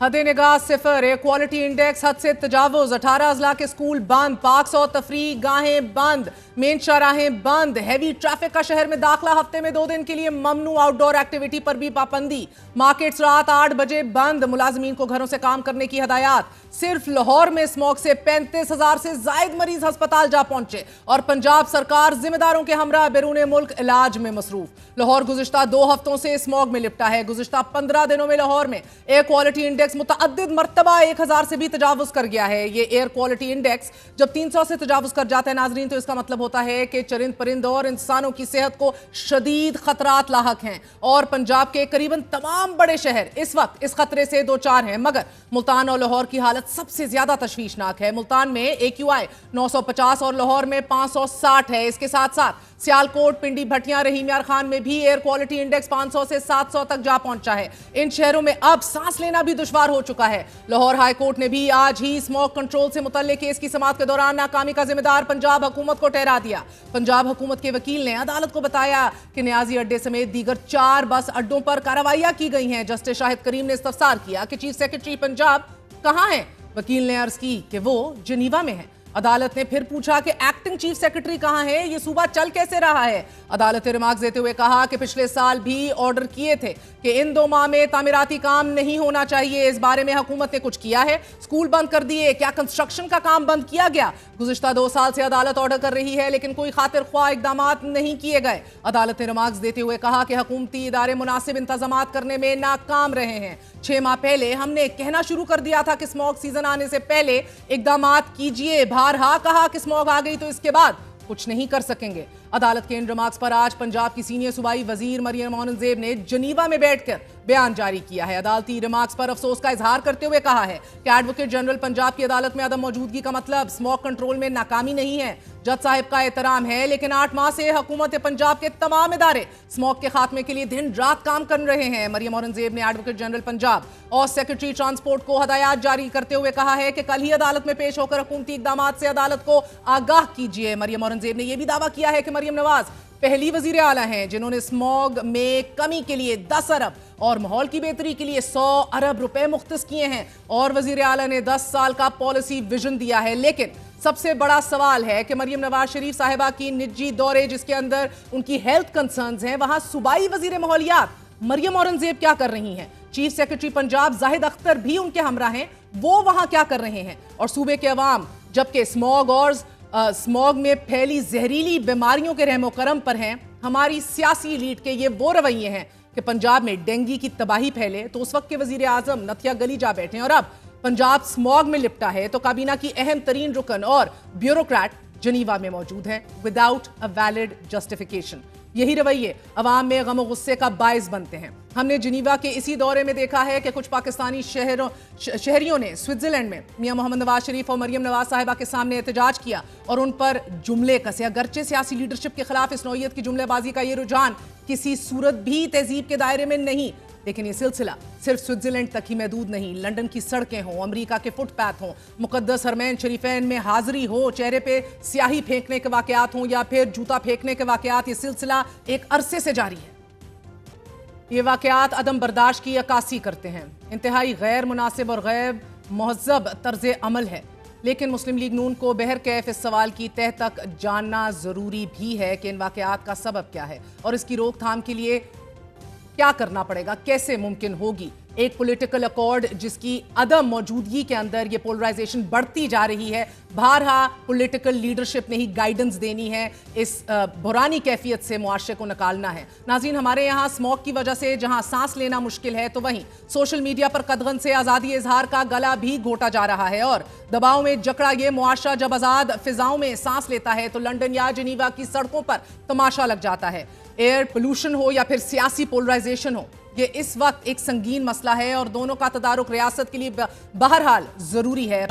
हद निगाह सिफर, air quality index हद से तजावुज, 18 अजला के स्कूल बंद, पार्क्स और तफरीह गाहें बंद, मेन चौराहें बंद, हैवी ट्रैफिक का शहर में दाखिला हफ्ते में 2 दिन के लिए ममनू, आउटडोर एक्टिविटी पर भी पाबंदी, मार्केट्स रात 8 बजे बंद, मुलाजमीन को घरों से काम करने की हदायत। सिर्फ लाहौर में स्मॉग से 35,000 से जायद मरीज अस्पताल जा पहुंचे और पंजाब सरकार जिम्मेदारों के हमरा बैरून मुल्क इलाज में मसरूफ। लाहौर गुज़िश्ता 2 हफ्तों से स्मॉग में लिपटा है। गुज़िश्ता 15 दिनों में लाहौर में एयर क्वालिटी इंडेक्स मुतअद्दिद मर्तबा 1000 से भी तजावुज कर गया है। ये एयर क्वालिटी इंडेक्स जब 300 से तजावुज कर जाता है नाजरीन, तो इसका मतलब होता है कि चरिंद परिंद और इंसानों की सेहत को शदीद खतरात लाहक हैं और पंजाब के करीबन तमाम बड़े शहर इस वक्त इस खतरे से 2-4 हैं। मगर मुल्तान और लाहौर की हालत सबसे ज्यादा तशवीशनाक है। मुल्तान में AQI 950 और लाहौर में 560 है। इसके साथ साथ सियालकोट, पिंडी, भटियां, रहीम यार खान में भी एयर क्वालिटी इंडेक्स 500 से 700 तक जा पहुंचा है। इन शहरों में अब सांस लेना भी दुश्वार हो चुका है। लाहौर हाई कोर्ट ने भी आज ही स्मॉग कंट्रोल से मुतल्लिक केस की समाअत के दौरान नाकामी का जिम्मेदार पंजाब हुकूमत को ठहरा दिया। पंजाब हुकूमत के वकील ने अदालत को बताया कि न्याजी अड्डे समेत दीगर 4 बस अड्डों पर कार्रवाइयां की गई हैं। जस्टिस शाहिद करीम ने इस्तफसार किया कि चीफ सेक्रेटरी पंजाब कहां है। वकील ने अर्ज की कि वो जिनीवा में है। अदालत ने फिर पूछा कि एक्टिंग चीफ सेक्रेटरी कहां है, ये सूबा चल कैसे रहा है। अदालत ने रिमार्क देते हुए कहा कि पिछले साल भी ऑर्डर किए थे कि इन 2 माह में तामीराती काम नहीं होना चाहिए। इस बारे में हुकूमत ने कुछ किया है? स्कूल बंद कर दिए, क्या कंस्ट्रक्शन का काम बंद किया गया? गुज़िश्ता 2 साल से अदालत ऑर्डर कर रही है लेकिन कोई खातिर ख्वाह इकदाम नहीं किए गए। अदालत ने रिमार्क्स देते हुए कहा कि हुकूमती इदारे मुनासिब इंतजाम करने में नाकाम रहे हैं। 6 माह पहले हमने कहना शुरू कर दिया था कि स्मॉग सीजन आने से पहले इकदाम कीजिए। बारहा कहा कि स्मॉग आ गई तो इसके बाद कुछ नहीं कर सकेंगे। अदालत के इन रिमार्क्स पर आज पंजाब की सीनियर सूबाई वजीर मरियम औरंगजेब ने जनीवा में बैठकर बयान जारी किया है। अदालती रिमार्क्स पर अफसोस का इजहार करते हुए कहा है कि एडवोकेट जनरल पंजाब की अदालत में अदम मौजूदगी का मतलब स्मॉग कंट्रोल में नाकामी नहीं है। जज साहिब का एहतराम है लेकिन 8 माह से हुकूमत पंजाब के तमाम इदारे स्मॉग के खात्मे के लिए दिन रात काम कर रहे हैं। मरियम औरंगजेब ने एडवोकेट जनरल पंजाब और सेक्रेटरी ट्रांसपोर्ट को हदायत जारी करते हुए कहा है कि कल ही अदालत में पेश होकर हुकूमती इकदाम से अदालत को आगाह कीजिए। मरियम औरंगजेब ने यह भी दावा किया है कि मरियम नवाज पहली वजीर आला हैं जिन्होंने स्मॉग में कमी के लिए 10 अरब और माहौल की बेहतरी के लिए 100 अरब रुपए मुख्तस किए हैं और वजीर आला ने 10 साल का पॉलिसी विजन दिया है। लेकिन सबसे बड़ा सवाल है कि मरियम नवाज शरीफ साहिबा की निजी दौरे जिसके अंदर उनकी हेल्थ कंसर्न्स हैं, वहां सूबाई वजीर माहौलियात मरियम औरंगजेब क्या कर रही हैं? चीफ सेक्रेटरी पंजाब जाहिद अख्तर भी उनके हमरा हैं, वो वहां क्या कर रहे हैं? और सूबे के अवाम जबकि स्मॉग में फैली जहरीली बीमारियों के रहमो करम पर हैं। हमारी सियासी लीड के ये वो रवैये हैं कि पंजाब में डेंगू की तबाही फैले तो उस वक्त के वजीर आजम नथिया गली जा बैठे और अब पंजाब स्मॉग में लिपटा है तो काबीना की अहम तरीन रुकन और ब्यूरोक्रेट जनीवा में मौजूद है विदाउट अ वैलिड जस्टिफिकेशन। यही रवैये अवाम में गम और गुस्से का बायस बनते हैं। हमने जनीवा के इसी दौरे में देखा है कि कुछ पाकिस्तानी शहरियों ने स्विट्जरलैंड में मियां मोहम्मद नवाज शरीफ और मरियम नवाज साहिबा के सामने एहतजाज किया और उन पर जुमले कसे। अगरचे सियासी लीडरशिप के खिलाफ इस नौयत की जुमलेबाजी का ये रुझान किसी सूरत भी तहजीब के दायरे में नहीं, लेकिन ये सिलसिला सिर्फ स्विट्जरलैंड तक ही महदूद नहीं। लंदन की सड़कें हों, अमेरिका के फुटपाथ हों, मुकद्दस हरमैन शरीफैन में हाजिरी हो, चेहरे पे स्याही फेंकने के वाकयात हों या फिर जूता फेंकने के वाकयात, ये सिलसिला एक अरसे से जारी है। ये वाकयात अदम बर्दाश्त की अक्कासी करते हैं। इंतहाई गैर मुनासिब और गैर महज़ब तर्ज अमल है। लेकिन मुस्लिम लीग नून को बहर कैफ इस सवाल की तह तक जानना ज़रूरी भी है कि इन वाकयात का सबब क्या है और इसकी रोकथाम के लिए क्या करना पड़ेगा, कैसे मुमकिन होगी एक पॉलिटिकल अकॉर्ड जिसकी अदम मौजूदगी के अंदर ये पोलराइजेशन बढ़ती जा रही है। बारहा पॉलिटिकल लीडरशिप ने ही गाइडेंस देनी है, इस बुरानी कैफियत से मुआशरे को निकालना है। नाज़रीन, हमारे यहाँ स्मॉग की वजह से जहाँ सांस लेना मुश्किल है तो वहीं सोशल मीडिया पर कदगन से आज़ादी इजहार का गला भी घोटा जा रहा है और दबाव में जकड़ा ये मुआशरा जब आज़ाद फिजाओं में सांस लेता है तो लंदन या जनीवा की सड़कों पर तमाशा लग जाता है। एयर पोल्यूशन हो या फिर सियासी पोलराइजेशन हो, ये इस वक्त एक संगीन मसला है और दोनों का तदारुक रियासत के लिए बहरहाल जरूरी है।